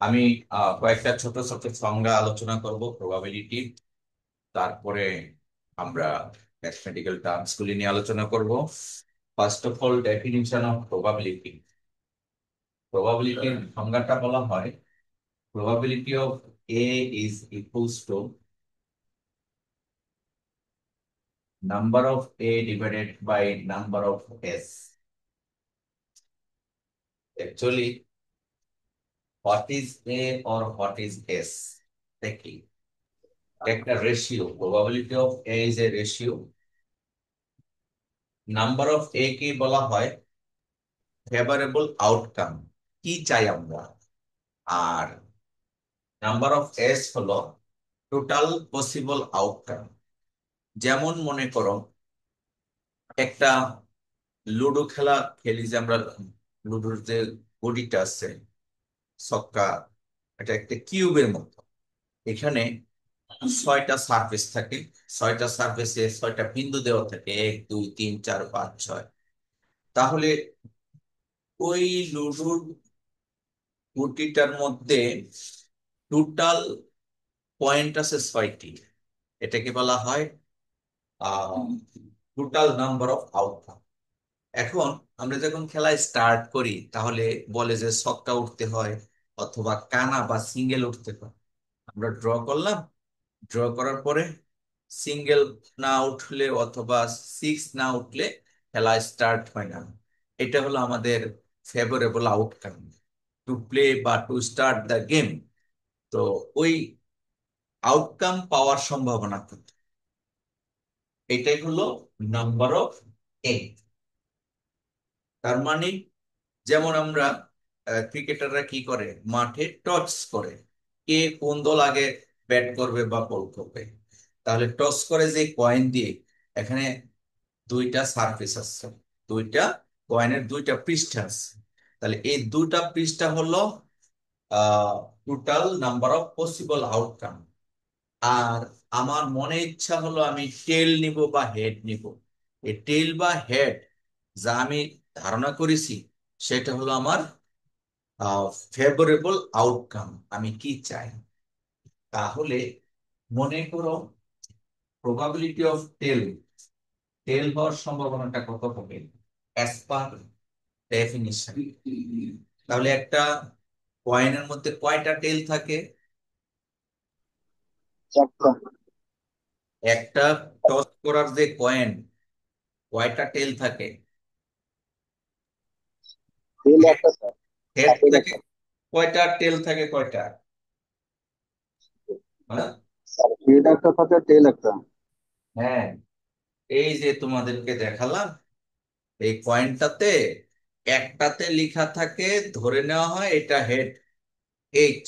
আমি কয়েকটা ছোট ছোট সংজ্ঞা আলোচনা করব প্রবাবিলিটি। তারপরে আমরা ম্যাথমেটিক্যাল টার্মস গুলি নিয়ে আলোচনা করব। First of all, definition of probability. প্রবাবিলিটির সংজ্ঞাটা বলা হয়, probability of A is equals to number of A divided by number of S. Actually, what is A or what is S? দেখি, একটা ratio. probability of A is a ratio. Number of A কে বলা হয় favourable outcome, কি চাই আমরা। আর number of S হলো total possible outcome. যেমন মনে করো, একটা লুডো খেলা খেলি, যে আমরা লুডোর যে গডিটা আছে, ছক্কা, এটা একটা কিউবের মতো। এখানে 6টা সারফেস থাকে, 6টা সারফেসে 6টা বিন্দু দেওয়া থাকে, 1 2 3 4 5 6। তাহলে ওই লুডোর গুটিটার মধ্যে টোটাল পয়েন্ট আছে 6টি। এটাকে বলা হয় টোটাল নাম্বার অফ আউটকাম। এখন আমরা যখন খেলা স্টার্ট করি, তাহলে বলে যে ছক্কা উঠতে হয় অথবা কানা বা সিঙ্গেল উঠতে হয়। আমরা ড্র করলাম, ড্র করার পরে সিঙ্গেল না উঠলে অথবা সিক্স না উঠলে খেলা স্টার্ট হয় না। এটা হলো আমাদের ফেভারেবল আউটকাম টু প্লে বা টু স্টার্ট দ্য গেম। তো ওই আউটকাম পাওয়ার সম্ভাবনা কত, এটাই হলো নাম্বার অফ এ। তার মানে, যেমন আমরা ক্রিকেটাররা কি করে, মাঠে টস করে কে কোন দল আগে ব্যাট করবে বা বল করবে। তাহলে টস করে যে কয়েন দিয়ে, এখানে 2টা সারফেস আছে, 2টা কয়েনের 2টা পৃষ্ঠা আছে। তাহলে এই 2টা পৃষ্ঠা হলো total number of possible outcome. আর আমার মনে ইচ্ছা হলো আমি টেল নিব বা হেড নিব। এই টেল বা হেড যা আমি ধারণা করেছি, সেটা হলো আমার ফেভারেবল আউটকাম, আমি কি চাই। তাহলে মনে করো, প্রবাবিলিটি অফ টেল, টেল হওয়ার সম্ভাবনাটা কত হবে অ্যাজ পার ডেফিনিশন। তাহলে একটা কয়েনের মধ্যে কয়টা টেল থাকে? চারটা। একটা টস করার যে কয়েন, কয়টা টেল থাকে? তেল একটা স্যার। হেড তেল থেকে একটা। কয়টা, টেল থাকে কয়টা? হ্যাঁ, স্যার হেড একটা থাকে, টেল একটা। হ্যাঁ, এই যে তোমাদেরকে দেখালাম, এই কয়েনটাতে একটাতে লেখা থাকে, ধরে নেওয়া হয় এটা হেড, এইচ।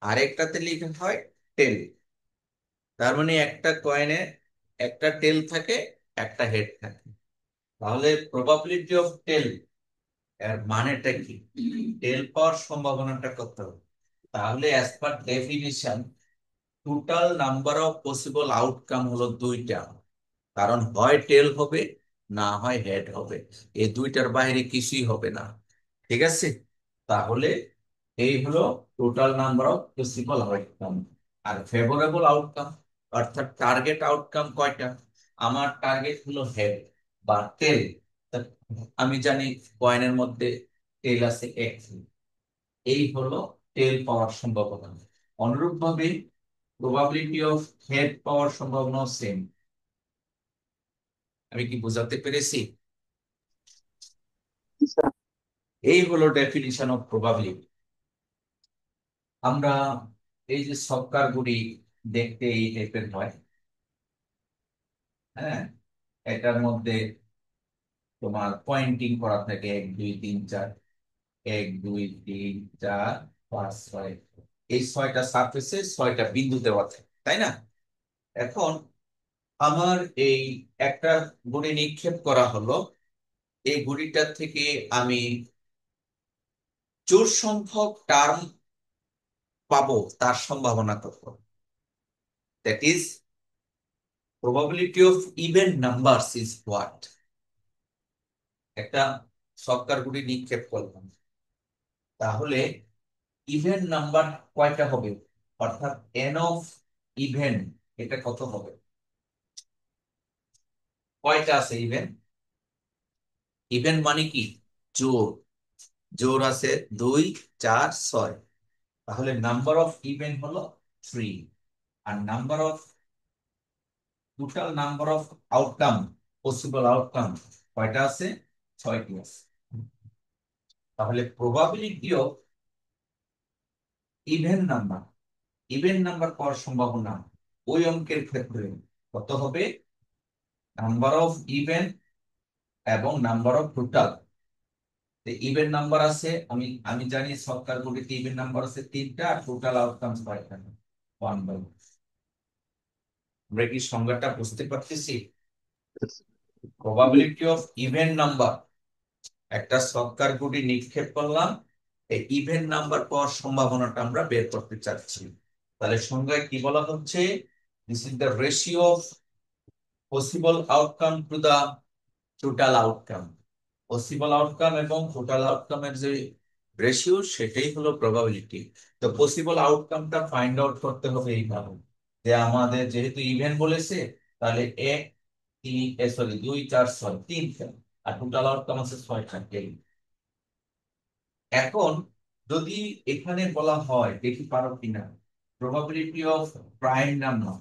আরেকটাতে লেখা হয় টেল। তার মানে একটা কয়েনে একটা টেল থাকে, একটা হেড থাকে। তাহলে প্রবাবিলিটি অফ টেল এর মানেটা কি, টেল পাওয়ার সম্ভাবনাটা কত? তাহলে as per definition, total number of possible outcome হলো 2টা। কারণ হয় টেল হবে, না হয় হেড হবে। এই 2টার বাইরে কিছুই হবে না। ঠিক আছে? তাহলে এই হলো total number of possible outcome. আর ফেভারেবল আউটকাম, অর্থাৎ টার্গেট আউটকাম কয়টা? আমার টার্গেট হলো হেড বা টেল। আমি জানি কয়েনের মধ্যে টেল আছে এক, এই হলো টেল পাওয়ার সম্ভাবনা। অনুরূপভাবে প্রবাবিলিটি অফ হেড পাওয়ার সম্ভাবনা সেম। আমি কি বোঝাতে পেরেছি? জি স্যার। এই হলো ডেফিনিশন অফ প্রবাবিলিটি। আমরা এই যে সক্কার গুড়ি দেখতে এই টাইপের হয়, হ্যাঁ, এটার মধ্যে তোমার পয়েন্টিং করা থাকে 1 2 3 4, 1 2 3 4 5 6। এই 6টা সারফেসে 6টা বিন্দু দেওয়া থাকে, তাই না? এখন আমার এই একটা গুড়ি নিক্ষেপ করা হলো, এই গুড়িটা থেকে আমি জোড় সংখ্যক টার্ম পাবো, তার সম্ভাবনা কত? That is probability of even numbers is what. একটা সক্কার গুটি নিক্ষেপ করলাম, তাহলে ইভেন নাম্বার কয়টা হবে, অর্থাৎ এন অফ ইভেন এটা কত হবে, কয়টা আছে ইভেন। ইভেন মানে কি, জোড়। জোড় আছে 2, 4, 6। তাহলে নাম্বার অফ ইভেন হলো 3। আর number of, total number of outcome, possible outcome কয়টা আছে, 6টি আছে। তাহলে probability of even number, even number পাওয়ার সম্ভাবনা ওই অঙ্কের ক্ষেত্রে কত হবে, নাম্বার অফ ইভেন এবং number of total. Even number আছে, আমি আমি জানি সরকার গুলিতে ইভেন নাম্বার আছে 3টা, আর টোটাল আউটকাম 6টা। 1/, আমরা কি সংজ্ঞাটা বুঝতে পারতেছি। প্রবাবিলিটি অফ ইভেন নাম্বার, একটা সরকার গুলি নিক্ষেপ করলাম, এই ইভেন নাম্বার পাওয়ার সম্ভাবনাটা আমরা বের করতে চাচ্ছি। তাহলে সংজ্ঞায় কি বলা হচ্ছে, this is the ratio of possible outcome to the total outcome. Possible outcome এবং টোটাল আউটকামের যে রেশিও, সেটাই হলো প্রবাবিলিটি। তো পসিবল আউটকামটা ফাইন্ড আউট করতে হবে এইভাবে, যে আমাদের যেহেতু ইভেন বলেছে, তাহলে 1, 3, 2, 4, 6 3টা, আর টোটাল আউটকাম আছে 6টা। এখন যদি এখানে বলা হয়, দেখি পারো কিনা, probability of prime number,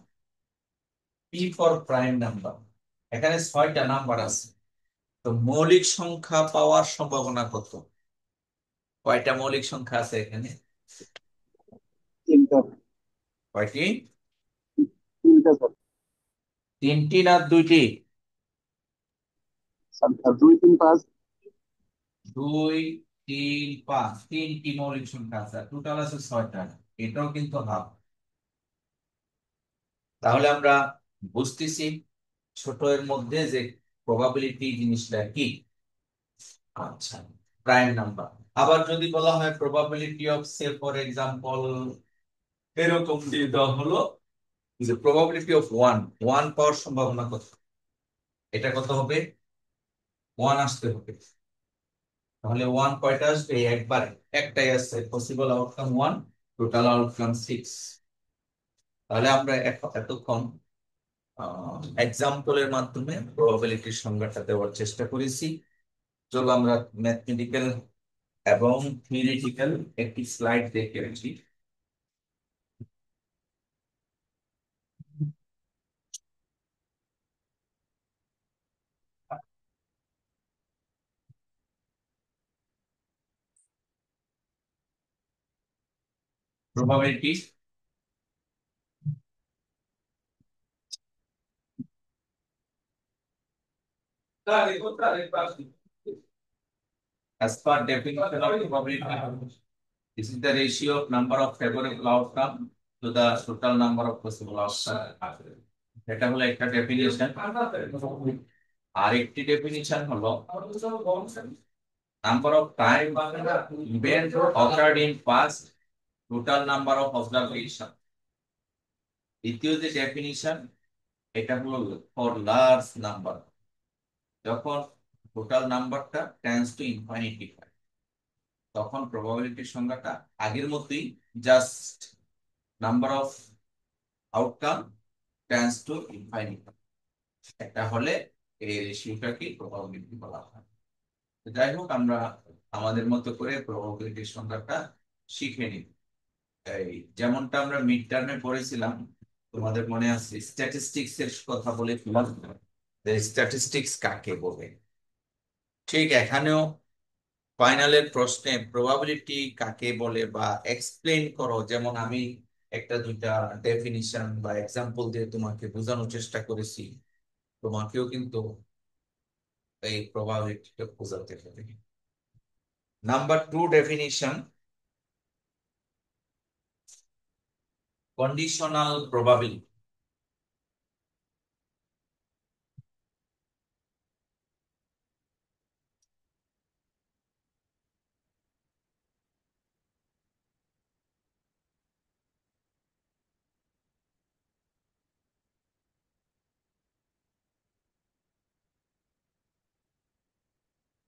P for prime number, এখানে 6টা নাম্বার আছে, তো মৌলিক সংখ্যা পাওয়ার সম্ভাবনা কত, কয়টা মৌলিক সংখ্যা আছে এখানে, তিনটা। কয়টি, তিনটা স্যার। 3টি না 2টি, স্যার 2, 3, 5। 2, 3, 5, 3টি মৌলিক সংখ্যা আছে, টোটাল আছে 6টা। এটাও কিন্তু হাফ। তাহলে আমরা বুঝতেছি ছোট এর মধ্যে যে প্রবাবিলিটি জিনিসটা কি। আচ্ছা, প্রাইম নাম্বার। আবার যদি বলা হয় probability of, say for example এরকম দিয়ে দেওয়া হলো যে প্রবাবিলিটি অফ ওয়ান, ওয়ান পাওয়ার সম্ভাবনা কত, এটা কত হবে, ওয়ান আসতে হবে। তাহলে ওয়ান কয়টা আসবে, একবার, একটাই আসছে, possible outcome one, total outcome 6। তাহলে আমরা এতক্ষণ এক্সাম্পলের মাধ্যমে প্রবাবিলিটির সংজ্ঞাটা দেওয়ার চেষ্টা করেছি। চলো আমরা ম্যাথমেটিক্যাল এবং থিওরিটিক্যাল একটি স্লাইড দেখে আসি। Probability, as per definition of probability, this is the ratio of number of favorable outcome to the total number of possible outcome. এটা হলো একটা ডেফিনিশন। আর একটি ডেফিনিশন হলো number of time event occurred in past, total number of observation। দ্বিতীয় যে definition, এটা হলো for large number, যখন টোটাল নাম্বারটা টেন্ডস টু ইনফিনিটি, তখন প্রবাবিলিটির সংজ্ঞাটা আগের মতোই, just number of outcome tends to infinity. এটা হলে এই রেশিওটাকে প্রবাবিলিটি বলা হয়। তো যাই হোক, আমরা আমাদের মতো করে প্রবাবিলিটির সংজ্ঞাটা শিখে নিই। এই যেমনটা আমরা মিড টার্মে পড়েছিলাম, তোমাদের মনে আছে স্ট্যাটিস্টিক্স এর কথা বলেছিলাম, যে স্ট্যাটিস্টিক্স কাকে বলে, ঠিক এখানেও ফাইনালের প্রশ্নে প্রবাবিলিটি কাকে বলে বা এক্সপ্লেইন করো, যেমন আমি একটা দুইটা ডেফিনিশন বা এক্সাম্পল দিয়ে তোমাকে বোঝানোর চেষ্টা করেছি, তোমাকেও কিন্তু এই প্রবাবিলিটিটা বোঝাতে হবে। Number 2 definition, conditional probability.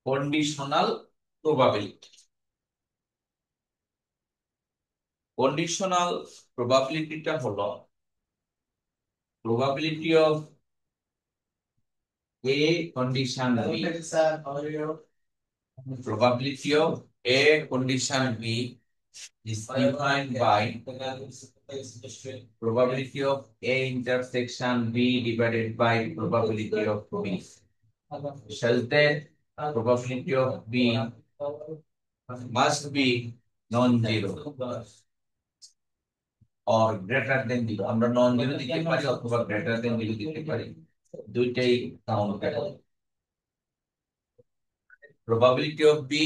Conditional probability. Conditional প্রবাবিলিটিটা হলো probability of A condition B. Probability of A condition B is defined by probability of A intersection B divided by probability of B. Such that probability of B must be non-zero or greater than 0. আমরা non-zero দিতে পারি অথবা greater than 0 দিতে পারি, দুইটাই count করে। Probability of B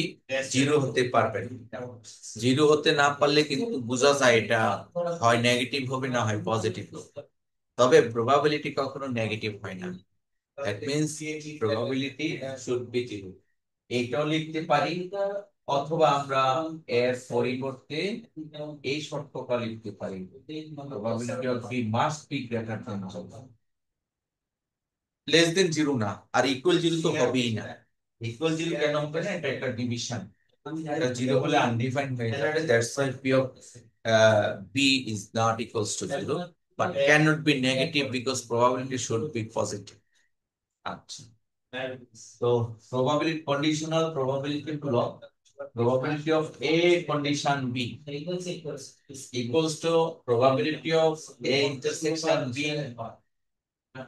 zero হতে পারবে না। জিরো হতে না পারলে কিন্তু বোঝা যায় এটা হয় নেগেটিভ হবে না হয় পজিটিভ হবে। তবে প্রবাবিলিটি কখনো নেগেটিভ হয় না। That means probability should B zero. এইটাও লিখতে পারি, অথবা আমরা এর পরিবর্তে এই শর্তটা লিখতে পারি, probability of B must be greater than zero. Less than zero না, আর ইকুয়াল জিরো তো হবেই না। ইকুয়াল জিরো কেন হবে না? এটা একটা ডিভিশন। এটা জিরো হলে আনডিফাইন্ড হয়ে যাবে। That's why P of B is not equals to zero, but can not be negative because probability should be positive. আচ্ছা, তো প্রবাবিলিটি কন্ডিশনাল প্রবাবিলিটি হলো probability of A condition B equals to probability of A intersection B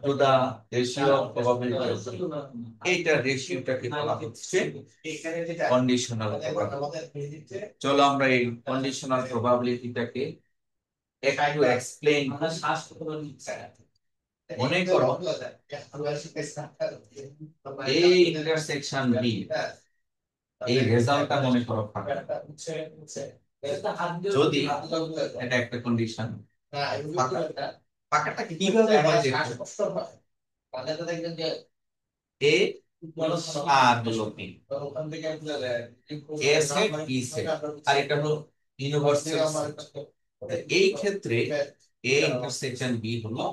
to the ratio of probability of B. এইটা রেশিওটাকে বলা হচ্ছে conditional probability. চলো আমরা এই conditional প্রবাবিলিটিটাকে একটু এক্সপ্লেইন। মনে করো A ইন্টারসেকশন B, এই রেজাল্টটা মনে করো ফাঁকা। যদি এটা একটা কন্ডিশন, ফাঁকাটা কিভাবে হয় দেখো। A আর হলো B, A set B set, আর এটা হলো ইউনিভার্সাল সেট। এই ক্ষেত্রে A ইন্টারসেকশন B হলো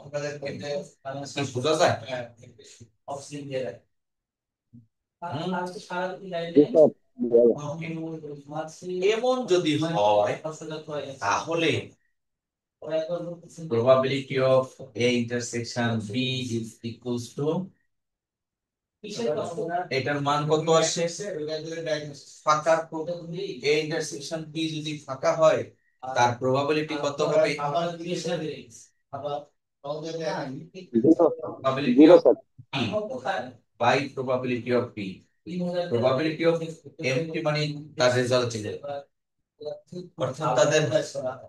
কি বোঝা যায়? জি স্যার। এমন যদি হয় তাহলে probability of A intersection B is equals to, এটার মান কত আসে? ফাঁকা A intersection B যদি ফাঁকা হয় তার probability কত হবে? Zero. probability zero of sir. B by probability of B. probability of empty মানে তার রেজাল্ট ছিল, অর্থাৎ তাদের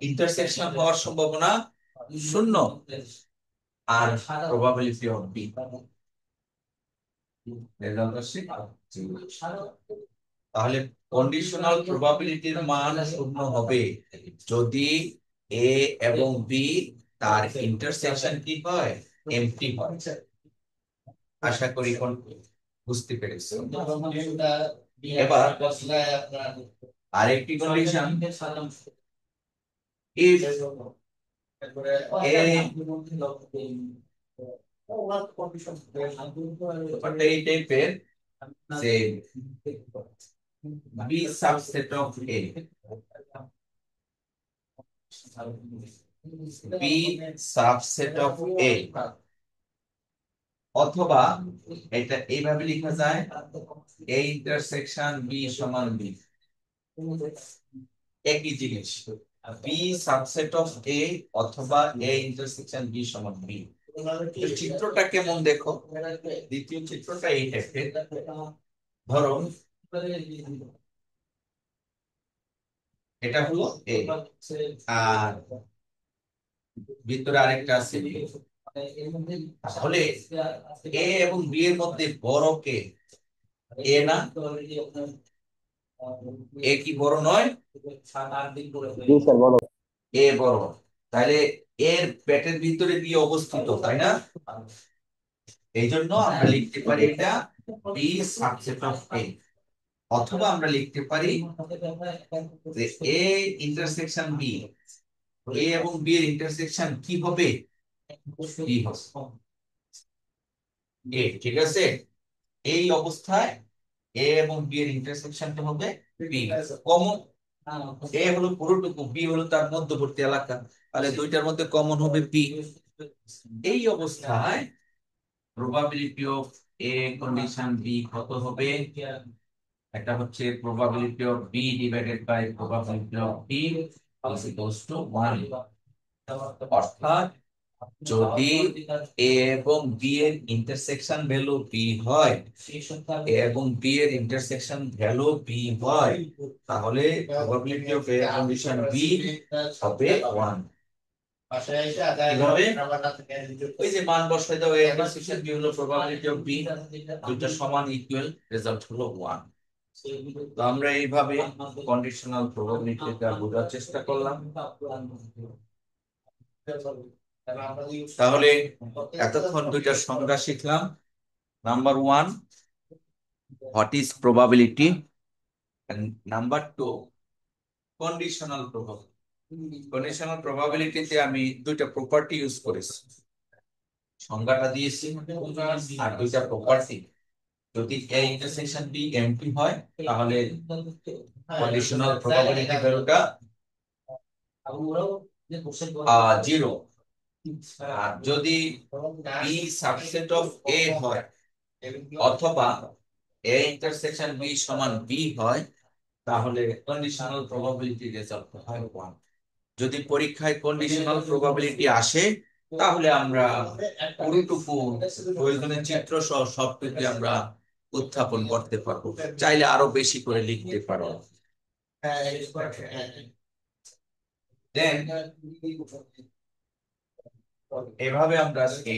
ইন্টারসেকশন হওয়ার সম্ভাবনা শূন্য। আর probability of B রেজাল্ট আসছে zero। তাহলে কন্ডিশনাল প্রবাবিলিটির মান শূন্য হবে যদি এ এবং বি তার ইন্টারসেকশন কি হয়? এমটি হয়। আশা করি বুঝতে পেরেছো। এবার আরেকটি কন্ডিশন, ইফ ব্যাপারটা এই টাইপের যে B subset of A, B subset of A, অথবা এটা এইভাবে লেখা যায় এ ইন্টারসেকশন বি সমান বি, একই জিনিস। বি সাবসেট অফ এ অথবা এ ইন্টারসেকশন বি সমান বি। চিত্রটা কেমন দেখো, দ্বিতীয় চিত্রটা এই টাইপের। ধরো এটা হলো এ, আর ভিতরে আরেকটা আছে বি। তাহলে এ এবং বি এর মধ্যে বড় কে? এ না? এ কি বড় নয়? জি স্যার, বলো। এ বড়। তাহলে এর পেটের ভিতরে বি অবস্থিত, তাই না? এই জন্য আমরা লিখতে পারি এটা বি সাবসেট অফ এ, অথবা আমরা লিখতে পারি যে এ ইন্টারসেকশন বি, এ এবং বি এর ইন্টারসেকশন কি হবে? বি হবে। এ, ঠিক আছে। এই অবস্থায় এ এবং বি এর ইন্টারসেকশনটা হবে বি। কমন এ হলো পুরোটুকু, বি হলো তার মধ্যবর্তী এলাকা, তাহলে দুইটার মধ্যে কমন হবে বি। এই অবস্থায় probability of A condition B কত হবে? একটা হচ্ছে probability of B divided by probability of B is equals to 1। অর্থাৎ যদি এ এবং বি এর ইন্টারসেকশন ভ্যালু বি হয়, এ এবং বি এর ইন্টারসেকশন ভ্যালু বি হয়, তাহলে probability of A condition B হবে 1। কিভাবে? ওই যে মান বসাই দাও, এ ইন্টারসেকশন বি হলো প্রবাবিলিটি অফ বি, দুইটা সমান ইকুয়াল, রেজাল্ট হলো 1। তো আমরা এইভাবে কন্ডিশনাল প্রবাবিলিটিটা বোঝার চেষ্টা করলাম। তাহলে এতক্ষণ দুইটা সংজ্ঞা শিখলাম। Number 1, what is probability, and number 2, conditional probability. Conditional প্রবাবিলিটিতে আমি দুইটা প্রপার্টি ইউজ করেছি, সংজ্ঞাটা দিয়েছি আর দুইটা প্রপার্টি। যদি এ ইন্টারসেকশন বি এমপি হয়, তাহলে কন্ডিশনাল প্রবাবিলিটি ভ্যালুটা 0। আর যদি বি সাবসেট অফ এ হয় অথবা এ ইন্টারসেকশন বি সমান বি হয়, তাহলে কন্ডিশনাল প্রবাবিলিটি রেজাল্ট হয় 1। যদি পরীক্ষায় কন্ডিশনাল প্রবাবিলিটি আসে, তাহলে আমরা পুরোটুকু প্রয়োজনীয় চিত্র সহ সবটুকু আমরা উত্থাপন করতে পারবো, চাইলে আরো বেশি করে লিখতে পারবো। দেন এভাবে আমরা আজকে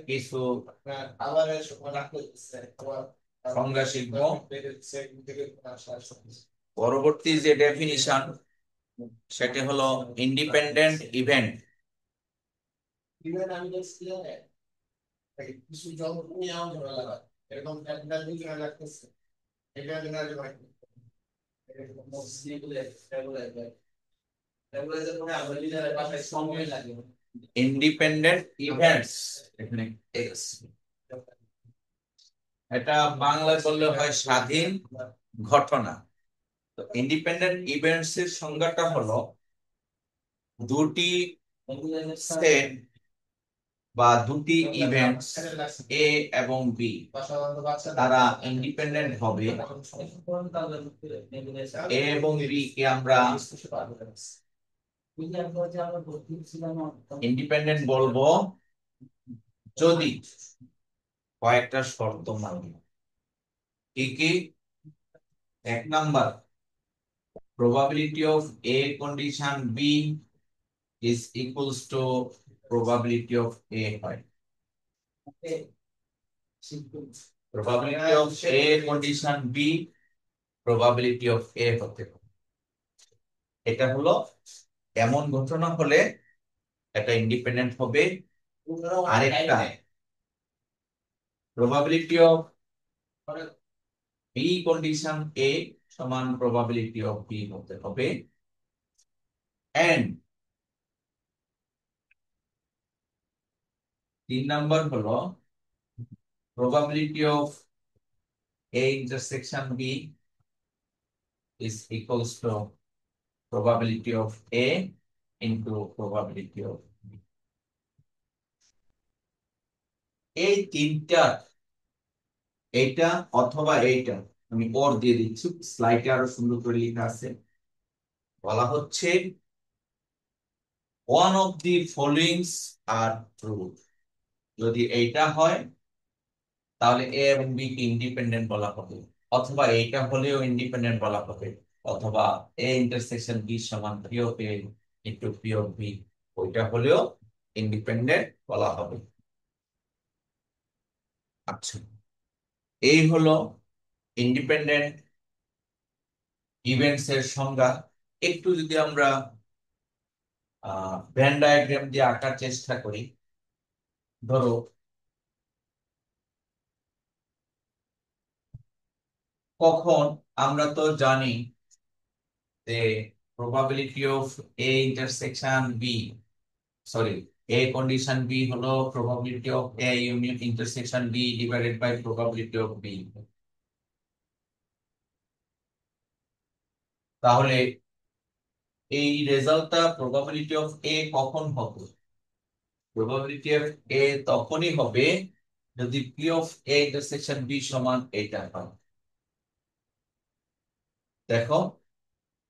কিছু সংজ্ঞা শিখবো। পরবর্তী যে ডেফিনিশন, সেটা হলো ইন্ডিপেন্ডেন্ট ইভেন্ট। ইন্ডিপেন্ডেন্ট ইভেন্টস, এখানে এক্স, এটা বাংলায় বললে হয় স্বাধীন ঘটনা। তো ইন্ডিপেন্ডেন্ট ইভেন্টস এর সংজ্ঞাটা হলো দুটি সেট বা দুটি ইভেন্টস এ এবং বি, তারা ইন্ডিপেন্ডেন্ট হবে। এ এবং বি কে আমরা ইন্ডিপেন্ডেন্ট বলবো যদি কয়েকটা শর্ত মানে। কি কি? 1 number, probability of A condition B is equals to probability of A হয়। probability of A condition B probability of A হতে হবে। এটা হলো এমন ঘটনা হলে এটা ইন্ডিপেন্ডেন্ট হবে। আরেকটা, probability of B condition A সমান probability of B হতে হবে। and 3 নাম্বার হলো probability of A intersection B is equals to probability of A into probability of B। এই তিনটা, এইটা অথবা এইটা, আমি ওর দিয়ে দিচ্ছি, স্লাইডে আরো সুন্দর করে লেখা আছে। বলা হচ্ছে one of the followings are true। যদি এইটা হয়, তাহলে এ এবং বি কে ইন্ডিপেন্ডেন্ট বলা হবে, অথবা এইটা হলেও ইন্ডিপেন্ডেন্ট বলা হবে, অথবা এ ইন্টারসেকশন বি সমান P of A into P of B, ওইটা হলেও ইন্ডিপেন্ডেন্ট বলা হবে। আচ্ছা, এই হলো ইন্ডিপেন্ডেন্ট ইভেন্টস এর সংজ্ঞা। একটু যদি আমরা ভেন ডায়াগ্রাম দিয়ে আঁকার চেষ্টা করি, ধরো কখন, আমরা তো জানি যে probability of A intersection B, sorry, A condition B হলো probability of A unit intersection B divided by probability of B. তাহলে এই রেজাল্টটা প্রবাবিলিটি অফ এ কখন হবে? প্রবাবিলিটি অফ এ তখনই হবে যদি P of A intersection B সমান এটা হয়। দেখো,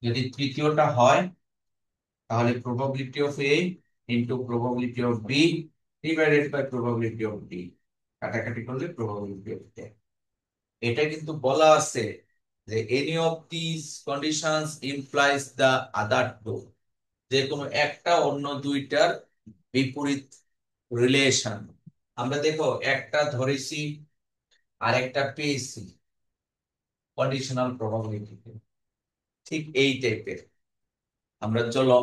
যদি তৃতীয়টা হয় তাহলে probability of A into probability of B divided by probability of D, কাটাকাটি করলে প্রবাবিলিটি অফ এ। এটা কিন্তু বলা আছে যে any of this conditions implies the other two, যে কোনো একটা অন্য দুইটার বিপরীত রিলেশন। আমরা দেখো একটা ধরেছি আর একটা পেয়েছি কন্ডিশনাল প্রবাবিলিটিতে, ঠিক এই টাইপের। আমরা চলো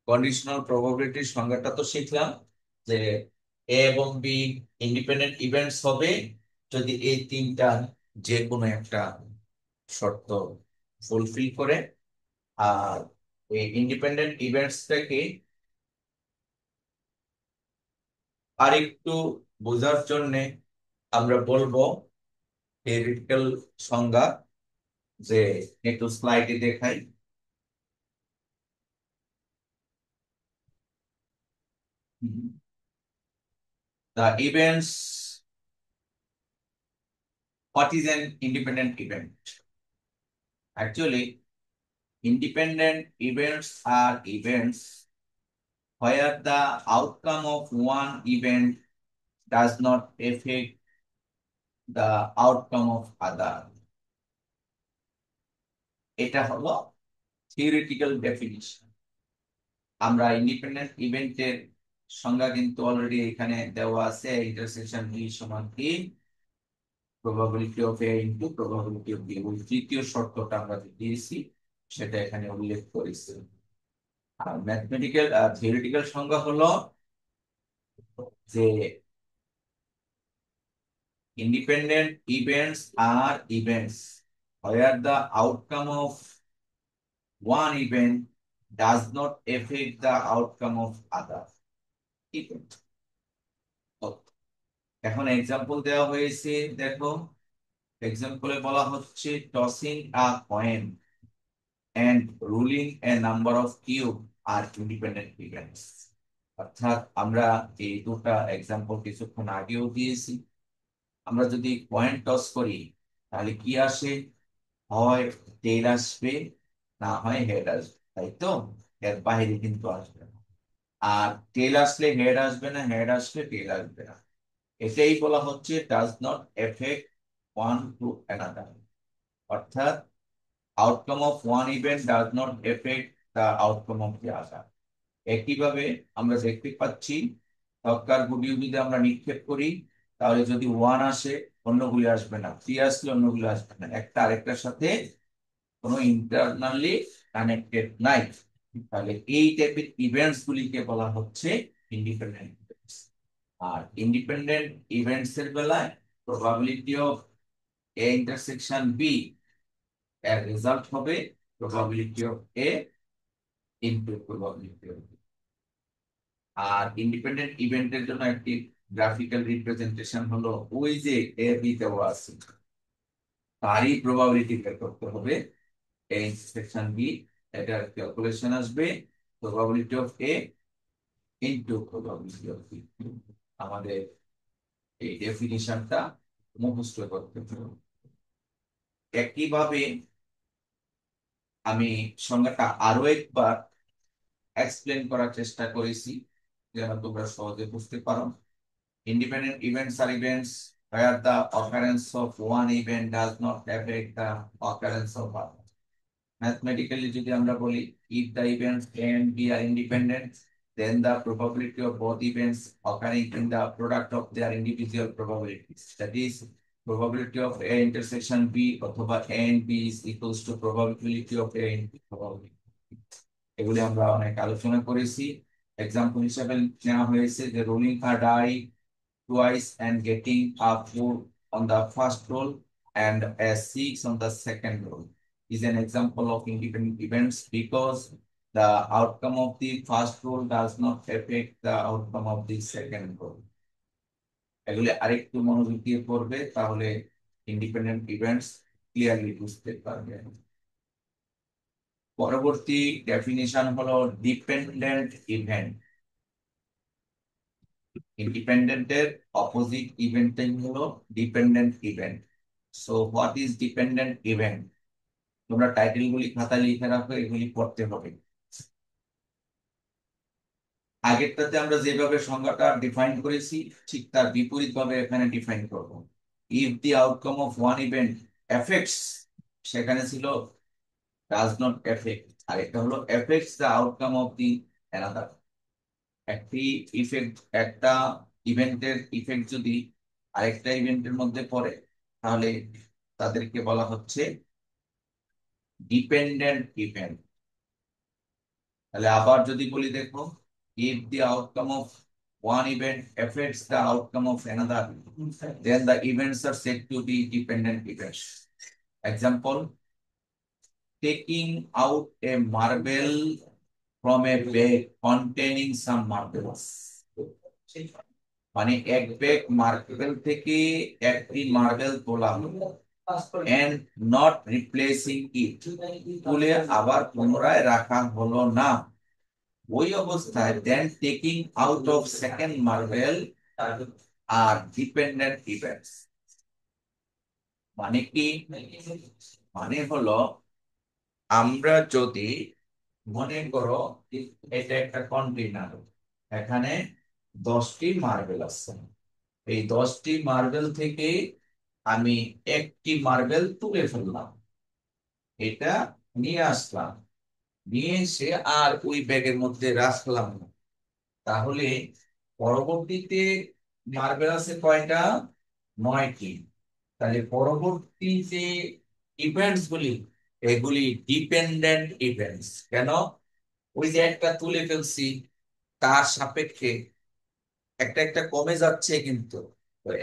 কন্ডিশনাল প্রবাবিলিটির সংজ্ঞাটা তো শিখলাম যে এ এবং বি ইন্ডিপেন্ডেন্ট ইভেন্টস হবে যদি এই তিনটা যে কোনো একটা শর্ত ফুলফিল করে। আর এই ইন্ডিপেন্ডেন্ট ইভেন্টসটাকে আরেকটু বোঝার জন্য আমরা বলবো থিওরিটিক্যাল সংজ্ঞা, যে একটু স্লাইডে দেখাই। The events, what is an independent event? Actually, independent events are events where the outcome of one event does not affect the outcome of other. এটা হলো থিওরিটিক্যাল ডেফিনিশন। আমরা ইন্ডিপেন্ডেন্ট ইভেন্টের সংজ্ঞা কিন্তু অলরেডি এখানে দেওয়া আছে, ইন্টারসেকশন বি সমান কি probability of A into probability of B, ওই তৃতীয় শর্তটা আমরা যে দিয়েছি সেটা এখানে উল্লেখ করেছি। আর ম্যাথমেটিক্যাল থিওরিটিক্যাল সংজ্ঞা হলো যে independent events are events where the outcome of one event does not affect the outcome of other event. এখন এক্সাম্পল দেওয়া হয়েছে, দেখো এক্সাম্পলে বলা হচ্ছে tossing a coin and rolling a number of cube আর ইন্ডিপেন্ডেন্ট ইভেন্টস। অর্থাৎ আমরা এই দুটা এক্সাম্পল কিছুক্ষণ আগেও দিয়েছি। আমরা যদি কয়েন টস করি তাহলে কি আসে? হয় টেল আসবে, না হয় হেড আসবে, তাই তো? এর বাইরে কিন্তু আসবে না। আর টেল আসলে হেড আসবে না, হেড আসলে টেল আসবে না। এটাই বলা হচ্ছে does not affect one to another. অর্থাৎ outcome of one event does not affect the outcome of the other. একইভাবে আমরা দেখতে পাচ্ছি ছক্কার গুটি যদি আমরা নিক্ষেপ করি তাহলে যদি ওয়ান আসে অন্যগুলি আসবে না, থ্রি আসলে অন্যগুলো আসবে না, একটা আরেকটার সাথে কোনো ইন্টারনালি কানেক্টেড নাই। তাহলে এই টাইপের ইভেন্টস গুলিকে বলা হচ্ছে ইন্ডিপেন্ডেন্ট ইভেন্টস। আর ইন্ডিপেন্ডেন্ট ইভেন্টস এর বেলায় probability of A intersection B এর রেজাল্ট হবে probability of A into probability of B. আর ইন্ডিপেন্ডেন্ট ইভেন্টের জন্য একটি গ্রাফিক্যাল রিপ্রেজেন্টেশন হলো ওই যে এ বি দেওয়া আছে তারই প্রবাবিলিটি বের করতে হবে। এ ইন্টারসেকশন বি, এটার ক্যালকুলেশন আসবে probability of A into probability of B. আমাদের এই ডেফিনিশনটা মুখস্থ করতে হবে। একইভাবে আমি সংজ্ঞাটা আরো একবার এক্সপ্লেন করার চেষ্টা করেছি যেন তোমরা সহজে বুঝতে পারো। Independent events are events where the occurrence of one event does not affect the occurrence of other. Mathematically যদি আমরা বলি if the events A and B are independent then the probability of both events occurring in the product of their individual probabilities, that is probability of A intersection B অথবা A and B is equals to probability of A into probability। এগুলি আমরা অনেক আলোচনা করেছি। Example হিসেবে নেওয়া হয়েছে যে rolling a die twice and getting a 4 on the first roll and a 6 on the second roll is an example of independent events because the outcome of the first roll does not affect the outcome of the second roll. এগুলি আরেকটু মনোযোগ দিয়ে পড়বে তাহলে independent events clearly বুঝতে পারবে। পরবর্তী definition হলো ডিপেন্ডেন্ট ইভেন্ট। ইন্ডিপেন্ডেন্টের অপোজিট ইভেন্টটাই হলো dependent event. So what is dependent event? তোমরা টাইটেলগুলি খাতায় লিখে রাখো, এগুলি পড়তে হবে। আগেরটাতে আমরা যেভাবে সংজ্ঞাটা ডিফাইন করেছি ঠিক তার বিপরীত ভাবে এখানে ডিফাইন করব। If the outcome of one event effects, সেখানে ছিল ডাজ নট এফেক্ট, আর এটা হলো effects the outcome of the another. একটি ইফেক্ট, একটা ইভেন্টের ইফেক্ট যদি আরেকটা ইভেন্টের মধ্যে পড়ে, তাহলে তাদেরকে বলা হচ্ছে ডিপেন্ডেন্ট ইভেন্ট। তাহলে আবার যদি বলি, দেখো, if the outcome of one event affects the outcome of another, then the events are said to be dependent events. Example: taking out a marble from a bag containing some marbles. মানে এক bag marble থেকে একটি marble তোলা হলো, and not replacing it, তুলে আবার পুনরায় রাখা হলো না, ওই অবস্থায় then taking out of second marble are dependent events. মানে কি? মানে হলো, আমরা যদি মনে করো এটা একটা কন্টেইনার, এখানে 10টি মার্বেল আছে, এই 10টি মার্বেল থেকে আমি একটি মার্বেল তুলে ফেললাম, এটা নিয়ে আসলাম, নিয়ে এসে আর ওই ব্যাগের মধ্যে রাখলাম না। তাহলে পরবর্তীতে মার্বেল আছে কয়টা? 9টি। তাহলে পরবর্তী যে ইভেন্টস গুলি, এগুলি ডিপেন্ডেন্ট ইভেন্টস। কেন? ওই যে একটা তুলে ফেলছি, তার সাপেক্ষে একটা একটা কমে যাচ্ছে, কিন্তু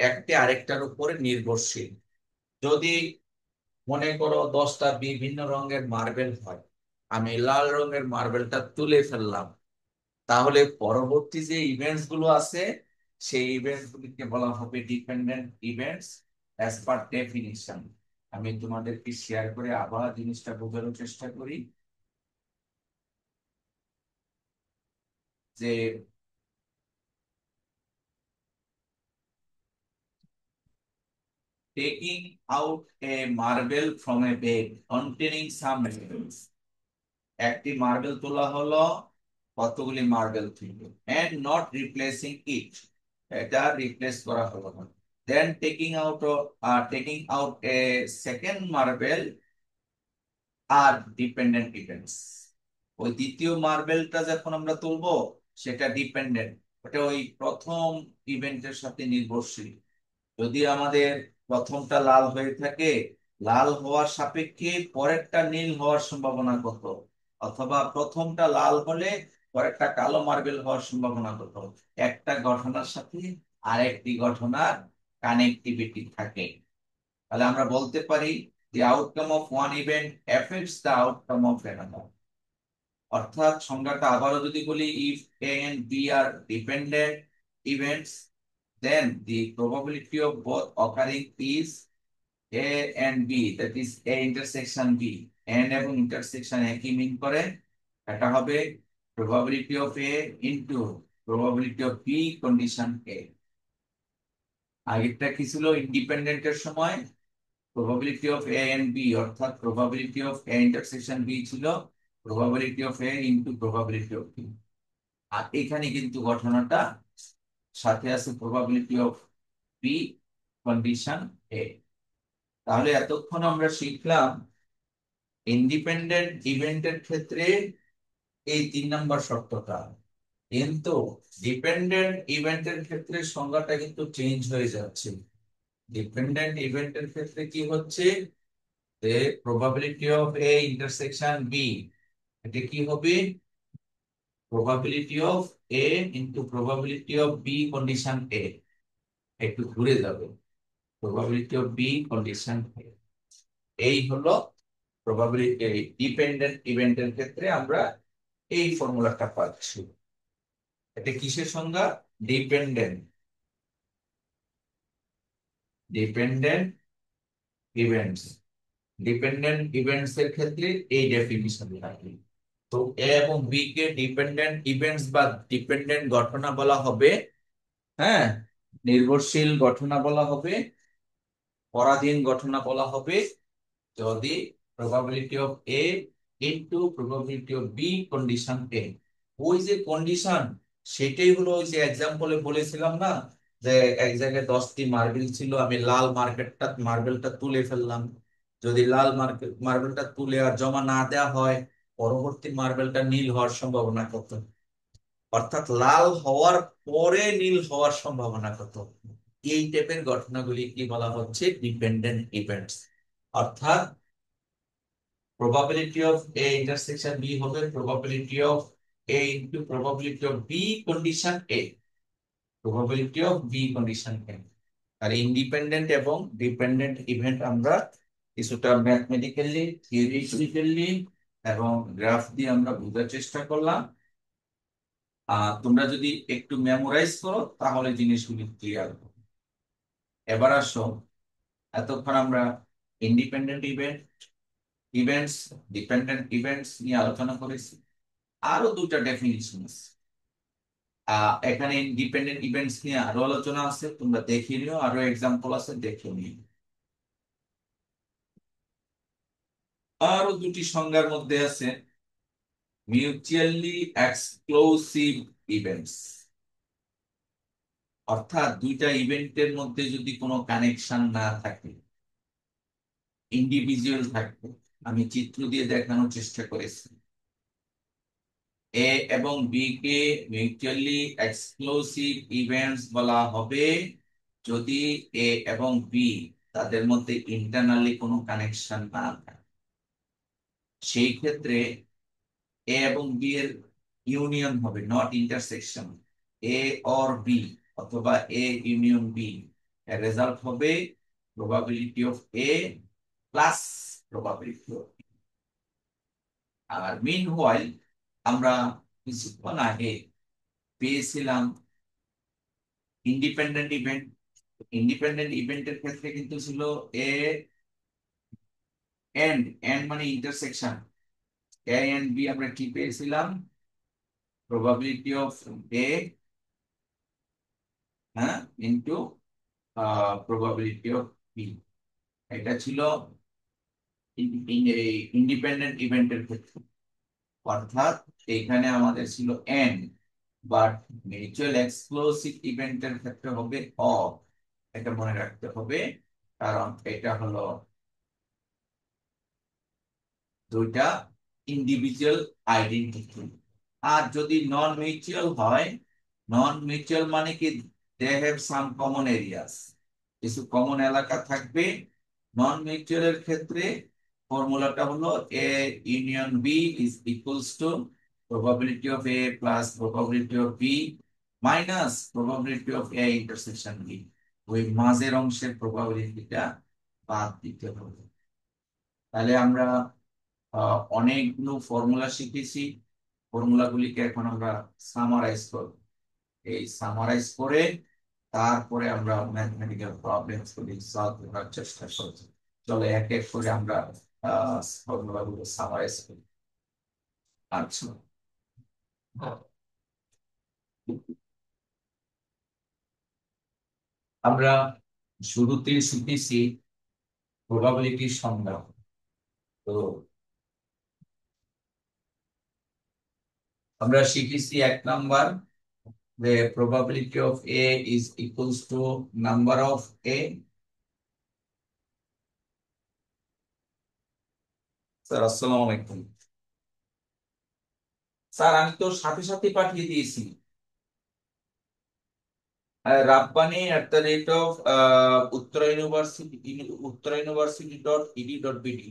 একটি আরেকটার উপরে নির্ভরশীল। যদি মনে করো 10টা বিভিন্ন রঙের মার্বেল হয়, আমি লাল রঙের মার্বেলটা তুলে ফেললাম, তাহলে পরবর্তী যে ইভেন্টস গুলো আছে, সেই ইভেন্টস গুলিকে বলা হবে dependent events as per definition. আমি তোমাদেরকে শেয়ার করে আবার জিনিসটা বোঝানোর চেষ্টা করি যে taking out a marble from a bag containing some marbles, একটি মার্বেল তোলা হলো কতগুলি মার্বেল থেকে, and not replacing it, এটা রিপ্লেস করা হলো না, then taking out a second marble আর ডিপেন্ডেন্ট ইভেন্টস। ওই দ্বিতীয় মার্বেলটা যখন আমরা তুলবো, সেটা ডিপেন্ডেন্ট, ওটা ওই প্রথম ইভেন্টের সাথে নির্ভরশীল। যদি আমাদের প্রথমটা লাল হয়ে থাকে, লাল হওয়ার সাপেক্ষে পরেরটা নীল হওয়ার সম্ভাবনা কত? অথবা প্রথমটা লাল হলে পরেরটা কালো মার্বেল হওয়ার সম্ভাবনা কত? একটা ঘটনার সাথে আরেকটি ঘটনার কানেক্টিভিটি থাকে। তাহলে আমরা বলতে পারি the outcome of one event affects the outcome of another। অর্থাৎ সংজ্ঞাটা আবারও যদি বলি, if A and B are dependent events, then the probability of both occurring is A and B, that is A intersection B। N এবং intersection একই মিন করে, এটা হবে probability of A into probability of B condition A। আগেরটা কি ছিল? ইন্ডিপেন্ডেন্টের সময় probability of A and B, অর্থাৎ probability of A intersection B ছিল probability of A into probability of B। আর এখানে কিন্তু ঘটনাটা সাথে আছে probability of B condition A। তাহলে এতক্ষণ আমরা শিখলাম ইন্ডিপেন্ডেন্ট ইভেন্টের ক্ষেত্রে এই 3 নম্বর শর্তটা, কিন্তু ডিপেন্ডেন্ট ইভেন্টের ক্ষেত্রে সংজ্ঞাটা কিন্তু চেঞ্জ হয়ে যাচ্ছে। ডিপেন্ডেন্ট ইভেন্টের ক্ষেত্রে কি হচ্ছে, যে probability of A intersection B, এটা কি হবে? probability of A into probability of B condition A। একটু ঘুরে যাবে, probability of B condition A। এই হলো প্রবাবিলিটি। ডিপেন্ডেন্ট ইভেন্টের ক্ষেত্রে আমরা এই ফর্মুলাটা পাচ্ছি। এটা কিসের সংজ্ঞা? Dependent dependent events. Dependent events এর ক্ষেত্রে এই ডেফিনিশন থাকে। তো এ এবং বি কে ডিপেন্ডেন্ট ইভেন্টস বা ডিপেন্ডেন্ট ঘটনা বলা হবে। হ্যাঁ, নির্ভরশীল ঘটনা বলা হবে, পরাধীন ঘটনা বলা হবে যদি probability of A into probability of B condition A। ওই যে কন্ডিশন, সেটাই হলো ওই যে এক্সাম্পলে বলেছিলাম না, যে এক জায়গায় 10টি মার্বেল ছিল, আমি লাল মার্বেলটা তুলে ফেললাম। যদি লাল মার্বেলটা তুলে আর জমা না দেওয়া হয়, পরবর্তী মার্বেলটা নীল হওয়ার সম্ভাবনা কত? অর্থাৎ লাল হওয়ার পরে নীল হওয়ার সম্ভাবনা কত? এই টাইপের ঘটনাগুলি কি বলা হচ্ছে? Dependent events. অর্থাৎ probability of A intersection B হবে probability of A into probability of B condition A, probability of B condition A। আর ইন্ডিপেন্ডেন্ট এবং ডিপেন্ডেন্ট ইভেন্ট আমরা কিছুটা ম্যাথমেটিক্যালি, থিওরিটিক্যালি এবং গ্রাফ দিয়ে আমরা বোঝার চেষ্টা করলাম। তোমরা যদি একটু মেমোরাইজ করো তাহলে জিনিসগুলি ক্লিয়ার হবে। এবার আসো, এতক্ষণ আমরা ইন্ডিপেন্ডেন্ট ইভেন্টস, ডিপেন্ডেন্ট ইভেন্টস নিয়ে আলোচনা করেছি। আরো দুটা ডেফিনিশন আছে। এখানে ইন্ডিপেন্ডেন্ট ইভেন্টস নিয়ে আরো আলোচনা আছে, তোমরা দেখে নিও, আরো এক্সাম্পল আছে, দেখে নিও। আরো দুটি সংজ্ঞার মধ্যে আছে মিউচুয়ালি এক্সক্লুসিভ ইভেন্টস। অর্থাৎ দুইটা ইভেন্টের মধ্যে যদি কোনো কানেকশন না থাকে, ইন্ডিভিজুয়াল থাকবে। আমি চিত্র দিয়ে দেখানোর চেষ্টা করেছি। এ এবং বি কে মিউচুয়ালি এক্সক্লুসিভ ইভেন্টস বলা হবে যদি এ এবং বি তাদের মধ্যে ইন্টারনালি কোনো কানেকশন না থাকে। সেই ক্ষেত্রে এ এবং বি এর ইউনিয়ন হবে, not intersection. A or B অথবা এ ইউনিয়ন বি এর রেজাল্ট হবে probability of A plus probability of. আর মিন হোয়াইল আমরা কিছুক্ষণ আগে পেয়েছিলাম ইন্ডিপেন্ডেন্ট ইভেন্ট। ইন্ডিপেন্ডেন্ট ইভেন্টের ক্ষেত্রে কিন্তু ছিল এ এন্ড এন্ড মানে ইন্টারসেকশন, এ এন্ড বি আমরা কি পেয়েছিলাম? প্রবাবিলিটি অফ এ, হ্যাঁ, ইনটু প্রবাবিলিটি অফ বি। এটা ছিল ইন্ডিপেন্ডেন্ট ইভেন্টের ক্ষেত্রে। অর্থাৎ এখানে আমাদের ছিল এন্ড, বাট মিউচুয়াল এক্সক্লুসিভ ইভেন্টের ক্ষেত্রে হবে অর। এটা মনে রাখতে হবে, কারণ এটা হলো দুইটা ইন্ডিভিজুয়াল আইডেন্টিটি। আর যদি নন মিউচুয়াল হয়, নন মিউচুয়াল মানে কি, they have some common areas, কিছু কমন এলাকা থাকবে। নন মিউচুয়াল এর ক্ষেত্রে ফর্মুলাটা হলো A union B is equals to probability of A plus probability of B minus probability of A intersection B. ওই মাঝের অংশের প্রবাবিলিটিটা বাদ দিতে হবে। তাহলে আমরা অনেকগুলো ফর্মুলা শিখেছি। ফর্মুলাগুলিকে এখন আমরা সামারাইজ করব। এই সামারাইজ করে তারপরে আমরা ম্যাথমেটিক্যাল প্রবলেমস গুলি সলভ করার চেষ্টা করব। চলো এক এক করে আমরা ফর্মুলাগুলো সামারাইজ করি। আচ্ছা, আমরা শুরুতেই শিখেছি প্রবাবিলিটির সংজ্ঞা। তো আমরা শিখেছি এক number, the probability of A is equals to number of A। Sir আসসালামু আলাইকুম। স্যার আমি তো সাথে সাথে পাঠিয়ে দিয়েছি। Rabbani @, uttara university.edu.bd।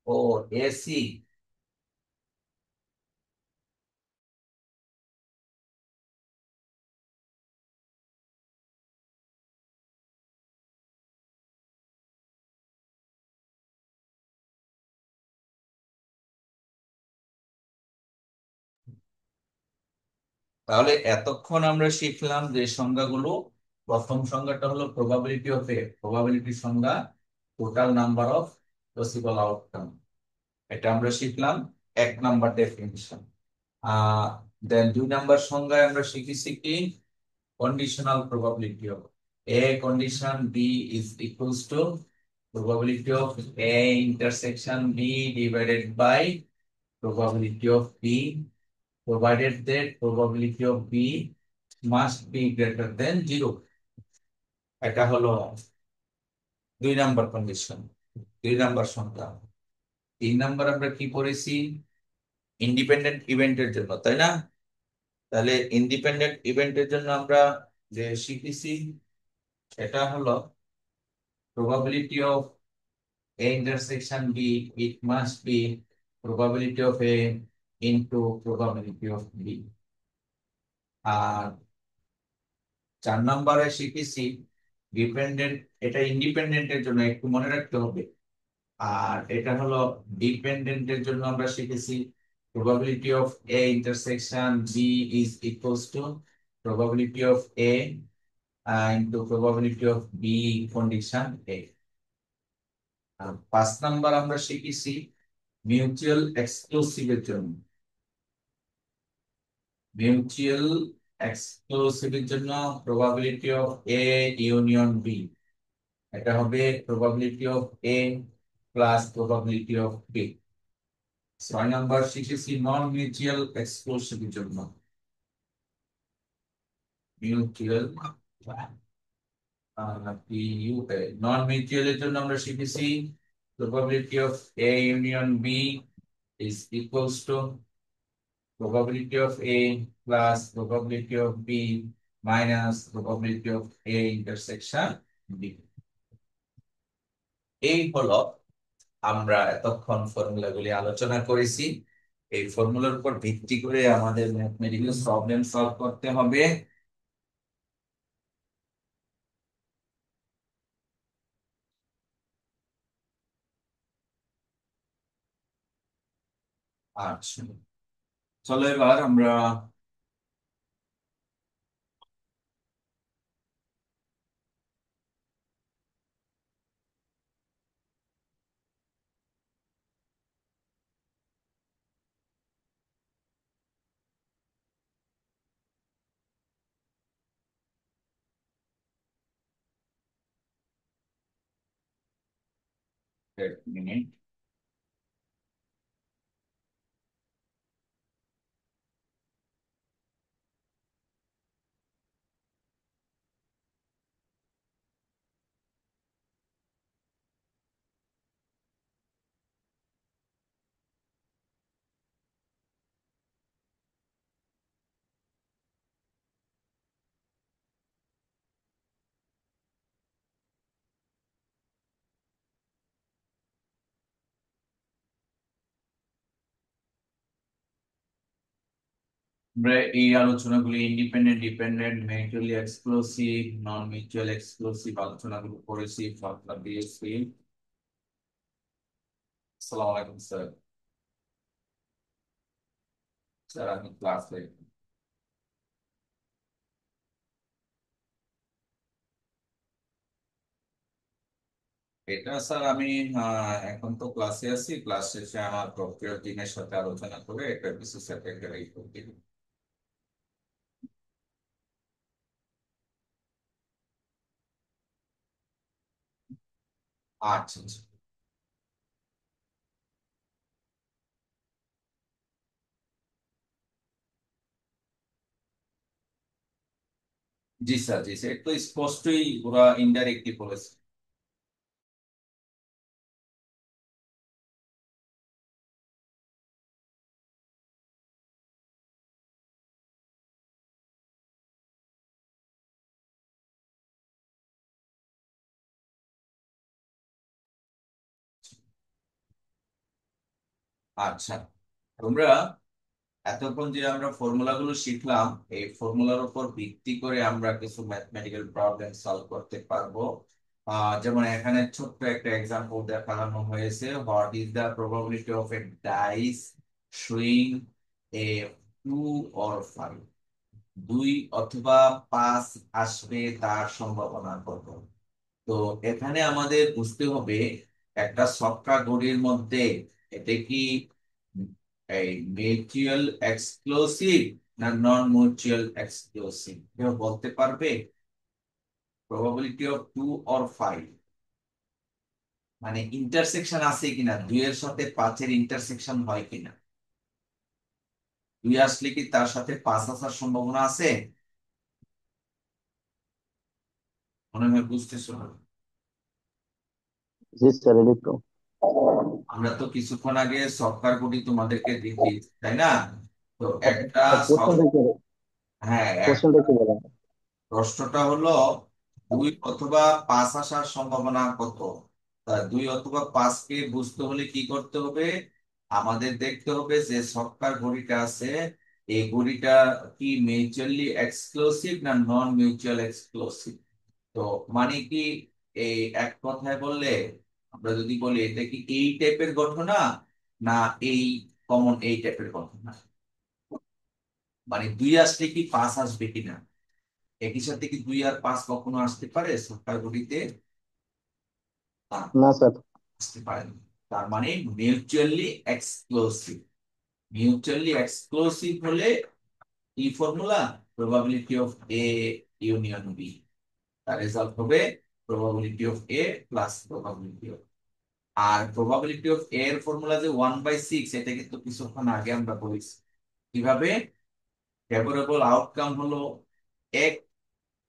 ও, এসি। তাহলে এতক্ষণ আমরা শিখলাম যে সংজ্ঞাগুলো। প্রথম সংজ্ঞাটা হলো প্রবাবিলিটি অফ এ, প্রবাবিলিটি সংজ্ঞা total number of possible outcome. এটা আমরা শিখলাম 1 নাম্বার ডেফিনিশন। আহ দেন 2 নাম্বার সংজ্ঞায় আমরা শিখেছি কি conditional probability of A condition B is equals to probability of A intersection B divided by probability of B, provided that probability of B must be greater than 0. এটা হলো 2 number condition, 2 number সংখ্যা। 3 number আমরা কি পড়েছি? Independent ইভেন্টের জন্য, তাই না? তাহলে ইন্ডিপেন্ডেন্ট ইভেন্টের জন্য আমরা যে শিখেছি সেটা হলো probability of A intersection B, it must be probability of A into probability of B. আর 4 নম্বরে শিখেছি ডিপেন্ডেন্ট, এটা ইন্ডিপেন্ডেন্টের জন্য একটু মনে রাখতে হবে। আর এটা হলো ডিপেন্ডেন্টের জন্য আমরা শিখেছি probability of A intersection B is equals to probability of A into probability of B condition A। আর 5 নাম্বার আমরা শিখেছি মিউচুয়াল এক্সক্লুসিভের জন্য, মিউচুয়াল এক্সক্লুসিভের জন্য probability of A union B, এটা হবে probability of A plus probability of B. 6 number শিখেছি নন মিউচুয়াল এক্সক্লুসিভের জন্য, মিউচুয়াল নন মিউচুয়ালের জন্য আমরা শিখেছি probability of A union B is equals to probability of A plus probability of B minus probability of A intersection B। এই হলো আমরা এতক্ষণ ফর্মুলাগুলি আলোচনা করেছি। এই ফর্মুলার উপর ভিত্তি করে আমাদের ম্যাথমেটিক্যাল প্রবলেম সলভ করতে হবে। আচ্ছা, চলো এবার আমরা এক মিনিট। আমরা এই আলোচনাগুলি ইন্ডিপেন্ডেন্ট, ডিপেন্ডেন্ট, মিউচুয়ালি এক্সক্লুসিভ, নন মিউচুয়াল এক্সক্লুসিভ আলোচনাগুলো করেছি, ফর্মুলা দিয়েছি। আসসালামু আলাইকুম স্যার। স্যার আমি ক্লাসে, এটা স্যার আমি এখন তো ক্লাসে আছি, ক্লাস শেষে আমার প্রক্রিয়ার টিমের সাথে আলোচনা করে এটা কিছু স্যারকে একটা রিপোর্ট দিব। আচ্ছা আচ্ছা। জি স্যার, জি স্যার, একটু স্পষ্টই ওরা ইনডাইরেক্টলি বলেছে। আচ্ছা, তোমরা এতক্ষণ যে আমরা ফর্মুলাগুলো শিখলাম, এই ফর্মুলার উপর ভিত্তি করে আমরা কিছু ম্যাথমেটিক্যাল প্রবলেম সলভ করতে পারবো। যেমন এখানে ছোট্ট একটা এক্সাম্পল দেখানো হয়েছে, what is the probability of a dice showing a 2 or 5। দুই অথবা পাঁচ আসবে তার সম্ভাবনা কত? তো এখানে আমাদের বুঝতে হবে একটা ছক্কা ঘড়ির মধ্যে এটা কি এই মিউচুয়াল এক্সক্লুসিভ না নন মিউচুয়াল এক্সক্লুসিভ, কেউ বলতে পারবে? প্রবাবিলিটি অফ 2 or 5, মানে ইন্টারসেকশন আছে কিনা, 2 এর সাথে 5-এর ইন্টারসেকশন হয় কিনা। 2 আসলে কি তার সাথে 5 আসার সম্ভাবনা আছে? মনে হয় বুঝতেছো না। জি স্যার, এটাই তো। আমরা তো কিছুক্ষণ আগে সফটওয়্যার কোডই তোমাদেরকে দেখিয়েছি, তাই না? তো একটা স্যার, সফট কোশ্চেনটা কি? হ্যাঁ, কোশ্চেনটা কি বলেন? প্রশ্নটা হলো 2 অথবা 5 আসার সম্ভাবনা কত। তা 2 অথবা 5কে বুঝতে হলে কি করতে হবে? আমাদের দেখতে হবে যে সফটওয়্যার ঘড়িটা আছে, এই ঘড়িটা কি মিউচুয়ালি এক্সক্লুসিভ না নন মিউচুয়াল এক্সক্লুসিভ। তো মানে কি, এই এক কথায় বললে আমরা যদি বলি এটা কি এই টাইপের ঘটনা না এই কমন এই টাইপের ঘটনা, মানে 2 আসলে কি 5 আসবে কিনা, একই সাথে কি 2 আর 5 কখনো আসতে পারে সরকার গঠিতে? না, না স্যার। আসতে পারে না। তার মানে মিউচুয়ালি এক্সক্লুসিভ। মিউচুয়ালি এক্সক্লুসিভ হলে কি formula? Probability of A union B, তার রেজাল্ট হবে probability of A plus probability of. আর প্রবাবিলিটি অফ এ এর ফর্মুলা যে 1/6, এটা কিন্তু কিছুক্ষণ আগে আমরা বলেছি। কিভাবে? ফেভারেবল আউটকাম হলো 1,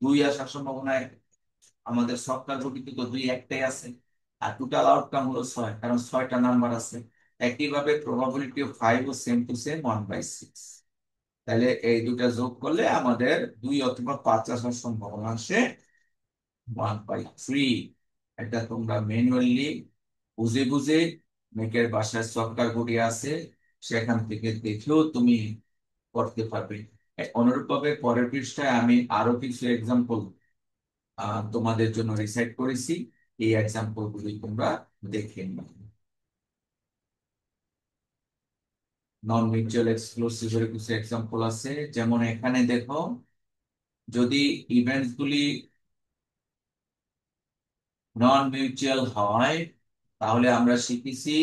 2 আসার সম্ভাবনা আমাদের সফটওয়্যার প্রকৃতি তো 2 একটাই আছে। আর টোটাল আউটকাম হলো 6, কারণ 6টা নাম্বার আছে। একইভাবে প্রবাবিলিটি অফ 5 ও সেম টু সেম 1/6। তাহলে এই দুটা যোগ করলে আমাদের 2 অথবা 5 আসার সম্ভাবনা আসে 1/3। এটা তোমরা ম্যানুয়ালি বুঝে বুঝে মেকের বাসায় সফটওয়্যার গুলি আছে, সেখান থেকে দেখেও তুমি করতে পারবে। অনুরূপভাবে পরের পৃষ্ঠায় আমি আরো কিছু এক্সাম্পল তোমাদের জন্য রিসাইট করেছি। এই এক্সাম্পল গুলি তোমরা দেখে নিও। নন মিউচুয়াল এক্সক্লুসিভ এর কিছু এক্সাম্পল আছে, যেমন এখানে দেখো, যদি ইভেন্টস গুলি নন মিউচুয়াল হয় তাহলে আমরা শিখেছি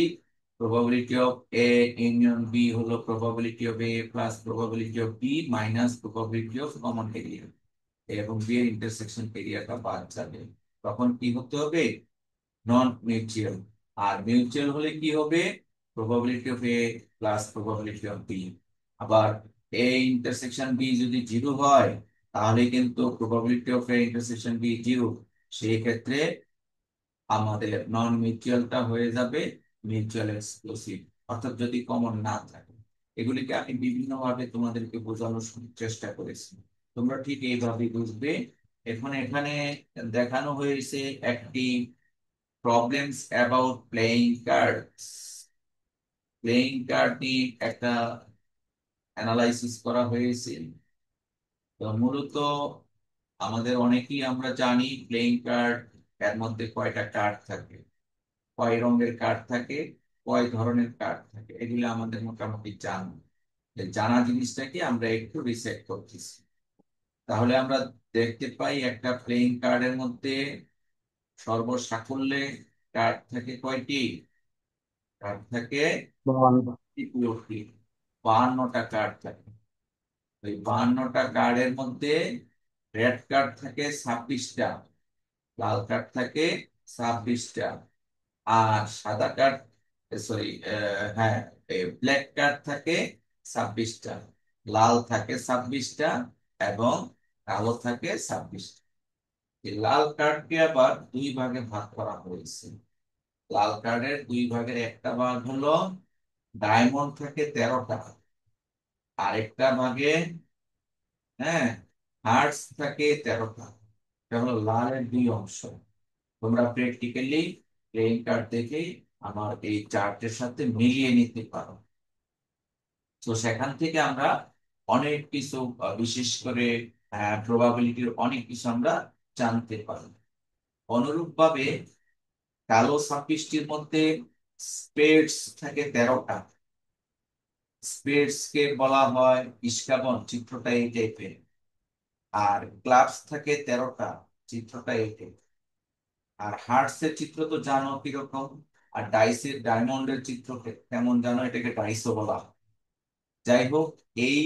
probability of A union B হলো probability of A plus probability of B minus probability of common area, এবং বি এর ইন্টারসেকশন এরিয়াটা বাদ যাবে। তখন কি হতে হবে? নন মিউচুয়াল। আর মিউচুয়াল হলে কি হবে? Probability of A plus probability of B. আবার এ ইন্টারসেকশন বি যদি 0 হয় তাহলে কিন্তু probability of A intersection B 0। সেই ক্ষেত্রে আমাদের নন মিউচুয়ালটা হয়ে যাবে মিউচুয়াল এক্সক্লুসিভ, অর্থাৎ যদি কমন না থাকে। এগুলিকে আমি বিভিন্ন ভাবে তোমাদেরকে বোঝানোর চেষ্টা করেছি, তোমরা ঠিক এইভাবে বুঝবে। এখন এখানে দেখানো হয়েছে একটি problems about playing cards. Playing card নিয়ে একটা অ্যানালাইসিস করা হয়েছে। তো মূলত আমাদের অনেকেই আমরা জানি প্লেইং কার্ড এর মধ্যে কয়টা কার্ড থাকে, কয় রঙের কার্ড থাকে, কয় ধরনের কার্ড থাকে, এগুলো আমাদের মোটামুটি জানা। এই জানা জিনিসটাকে আমরা একটু রিসেট করতেছি। তাহলে আমরা দেখতে পাই একটা প্লেইং কার্ডের মধ্যে সর্বসাকুল্যে কার্ড থাকে কয়টি? কার্ড থাকে ভগবান। 52টা কার্ড থাকে। ওই 52টা কার্ডের মধ্যে রেড কার্ড থাকে 26টা, লাল কার্ড থাকে 26টা, আর সাদা কার্ড, সরি, হ্যাঁ, ব্ল্যাক কার্ড থাকে 26টা, লাল থাকে 26টা, এবং কালো থাকে 26টা। এই লাল কার্ডকে আবার 2 ভাগে ভাগ করা হয়েছে। লাল কার্ডের 2 ভাগের একটা ভাগ হলো ডায়মন্ড থাকে 13টা, আরেকটা ভাগে, হ্যাঁ, হার্টস থাকে 13টা। এটা হলো লালের 2 অংশ। তোমরা প্র্যাকটিক্যালি প্লেইং কার্ড দেখে আমার এই চার্টের সাথে মিলিয়ে নিতে পারো। তো সেখান থেকে আমরা অনেক কিছু, বিশেষ করে প্রবাবিলিটির অনেক কিছু আমরা জানতে পারি। অনুরূপ ভাবে কালো 26টির মধ্যে স্পেডস থাকে 13টা। স্পেডস কে বলা হয় ইস্কাবন, চিত্রটা এই টাইপের। আর ক্লাবস থাকে 13টা। চিত্রটা এইটা। আর হার্টস এর চিত্র তো জানো কিরকম। আর ডাইসের ডায়মন্ডের চিত্র কেমন জানো, এটাকে ডাইসও বলা হয়। যাই হোক, এই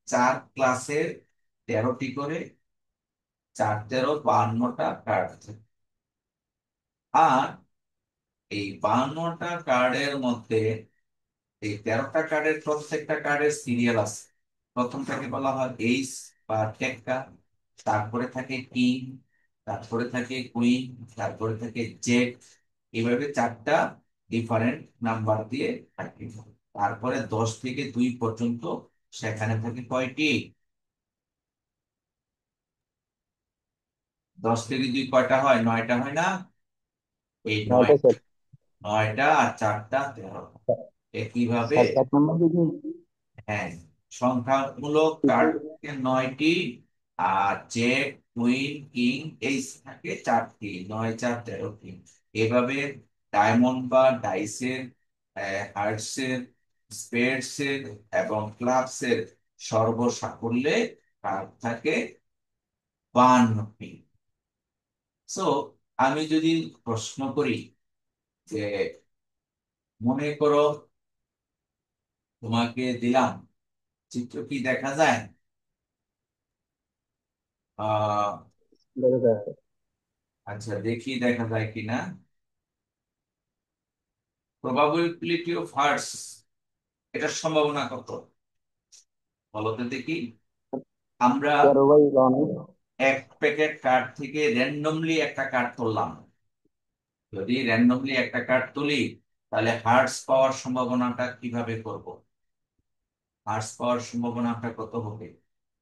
4 ক্লাসের 13টি করে, 4 13 52টা কার্ড আছে। আর এই 52টা কার্ডের মধ্যে এই 13টা কার্ডের প্রত্যেকটা কার্ডের সিরিয়াল আছে। প্রথমটাকে বলা হয় এইস বা টেক্কা, তারপরে থাকে কিং, তারপরে থাকে কুইন, তারপরে থাকে জেড। এইভাবে 4টা ডিফারেন্ট নাম্বার দিয়ে থাকে। তারপরে 10 থেকে 2 পর্যন্ত সেখানে থাকে কয়টি? 10 থেকে 2 কয়টা হয়? 9টা হয় না? এই নয়, নয়টা স্যার। 9টা আর 4টা 13। একইভাবে, স্যার 1 নম্বর দিদি। হ্যাঁ, সংখ্যামূলক কার্ড থাকে 9টি। আর জেড, কুইন, কিং, এইস থাকে 4টি। 9 4 13টি। এভাবে ডায়মন্ড বা ডাইসের, হার্টসের, স্পেডসের এবং ক্লাবসের সর্বসাকুল্যে কার্ড থাকে 52টি। সো আমি যদি প্রশ্ন করি যে, মনে করো তোমাকে দিলাম, চিত্র কি দেখা যায়? আহ দেখো স্যার। আচ্ছা, দেখি দেখা যায় কিনা। প্রবাবিলিটি অফ হার্টস, এটার সম্ভাবনা কত বলো তো দেখি। আমরা 13/1। এক প্যাকেট কার্ড থেকে র্যান্ডমলি একটা কার্ড তুললাম। যদি র্যান্ডমলি একটা কার্ড তুলি, তাহলে হার্টস পাওয়ার সম্ভাবনাটা কিভাবে করব? হার্টস পাওয়ার সম্ভাবনাটা কত হবে?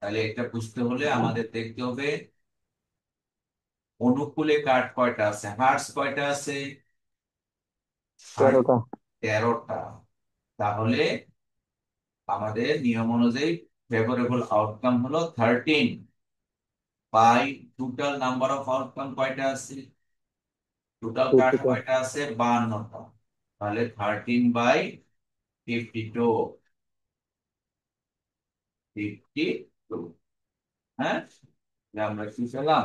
তাহলে এটা বুঝতে হলে আমাদের দেখতে হবে অনুকূলে কার্ড কয়টা আছে, হার্টস কয়টা আছে। হার্ট 13টা। 13টা। তাহলে আমাদের নিয়ম অনুযায়ী ফেভারেবল আউটকাম হলো 13 by total number of outcome কয়টা আছে, টোটাল কার্ড 50টা। কয়টা আছে, 52টা। তাহলে 13/52, 52। হ্যাঁ, যে আমরা কি পেলাম?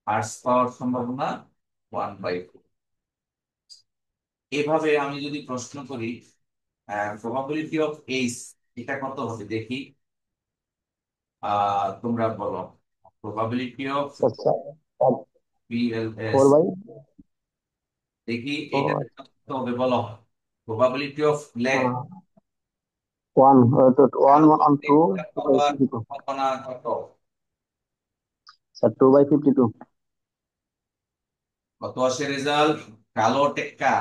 আর্টস পাওয়ার সম্ভাবনা 1/4। এভাবে আমি যদি প্রশ্ন করি প্রবাবিলিটি অফ এইস, এটা কত হবে দেখি। তোমরা বলো, প্রবাবিলিটি অফ আচ্ছা। বিএলএস, 4/। দেখি এটা ও কত হবে বলো। প্রবাবিলিটি অফ ব্ল্যাক, 1 1 কালো 1 2 টেক্কা 2 বাই পাওয়ার 52। সম্ভাবনা কত? স্যার 2/52। কত আসে রেজাল্ট? কালো টেক্কা,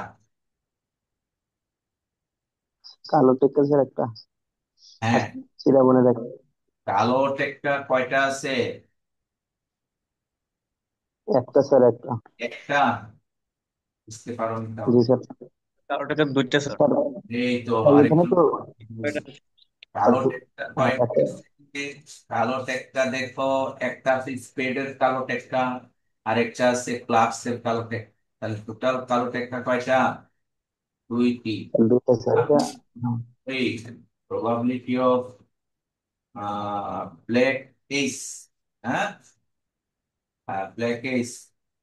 কালো টেক্কা স্যার একটা। হ্যাঁ, চিরা বনে দেখ। কালো টেক্কা কয়টা আছে? একটা স্যার, একটা। একটা। বুঝতে পারো নি জি তাহলে। স্যার। 13টাকে 2টা স্যার। স্যার এই তো এখানে আরেকটু তো কয়টা? কালো স্যার টেক্কা কয়টা একটা। আছে? কালো টেক্কা দেখো, একটা আছে স্পেডের কালো টেক্কা, আরেকটা আছে ক্লাবসের কালো টেক্কা। তাহলে টোটাল কালো টেক্কা কয়টা? 2টি। দুইটা স্যার এটা। আমি এই প্রবাবিলিটি অফ ব্ল্যাক এইস, হ্যাঁ, ব্ল্যাক এইস,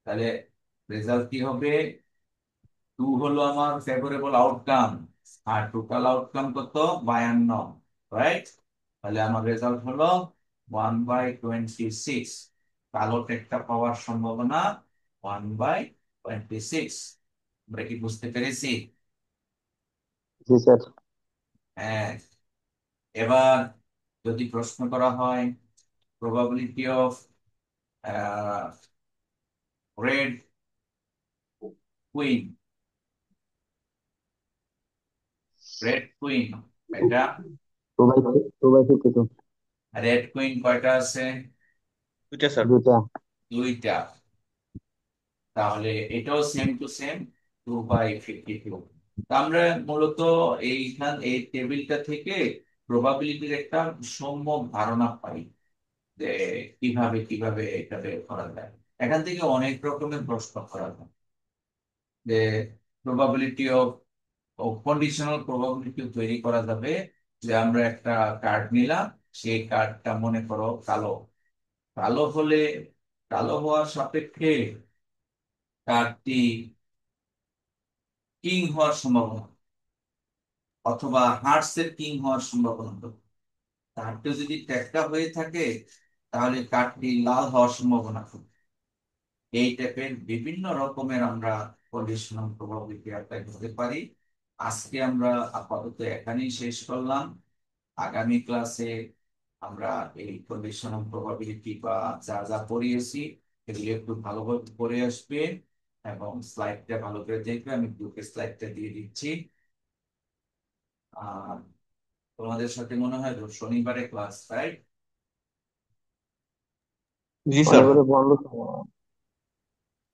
তাহলে রেজাল্ট কি হবে? 2 হলো আমার ফেভারেবল আউটকাম, আর টোটাল আউটকাম কত? 52, রাইট? তাহলে আমার রেজাল্ট হলো 1/26। কালো টেকটা পাওয়ার সম্ভাবনা 1/26। আমরা কি বুঝতে পেরেছি? জি স্যার। হ্যাঁ। এবার যদি প্রশ্ন করা হয় probability of red queen, red queen, এটা 2/52। রেড কুইন কয়টা আছে? 2টা স্যার। দুইটা। 2টা। তাহলে এটাও সেম টু সেম, 2/52। আমরা মূলত এই টেবিলটা থেকে প্রবাবিলিটির একটা সম্যক ধারণা পাই যে কিভাবে কিভাবে এটা বের করা যায়। এখান থেকে অনেক রকমের প্রশ্ন করা যায় যে প্রবাবিলিটি অফ কন্ডিশনাল প্রবাবিলিটি তৈরি করা যাবে। যে আমরা একটা কার্ড নিলাম, সেই কার্ডটা মনে করো কালো, কালো হলে, কালো হওয়ার সাপেক্ষে কার্ডটি কিং হওয়ার সম্ভাবনা, অথবা হার্টস এর কিং হওয়ার সম্ভাবনা। কার্ডটি যদি টেক্কা হয়ে থাকে তাহলে কার্ডটি লাল হওয়ার সম্ভাবনা খুব। এই টাইপের বিভিন্ন রকমের আমরা কন্ডিশনাল প্রবাবিলিটি অ্যাপ্লাই করতে পারি। আজকে আমরা আপাতত এখানেই শেষ করলাম। আগামী ক্লাসে আমরা এই কন্ডিশনাল প্রবাবিলিটি বা যা যা পড়িয়েছি এগুলো একটু ভালোভাবে পড়ে আসবে, এবং স্লাইডটা ভালো করে দেখবে। আমি গ্রুপে স্লাইডটা দিয়ে দিচ্ছি। আর তোমাদের সাথে মনে হয় শনিবারে ক্লাস, রাইট? জি স্যার। শনিবারে বন্ধ থাকে।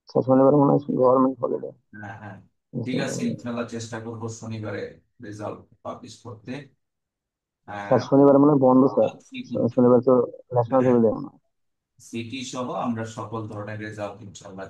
স্যার শনিবার মনে হয় গভর্নমেন্ট হলিডে। হ্যাঁ, হ্যাঁ, ঠিক আছে, ইনশাল্লাহ চেষ্টা করবো শনিবারে রেজাল্ট পাবলিশ করতে। স্যার আহ, শনিবার মনে হয় বন্ধ স্যার। শনিবার তো ন্যাশনাল হলিডে। সিটি সহ আমরা সকল ধরনের রেজাল্ট ইনশাল্লাহ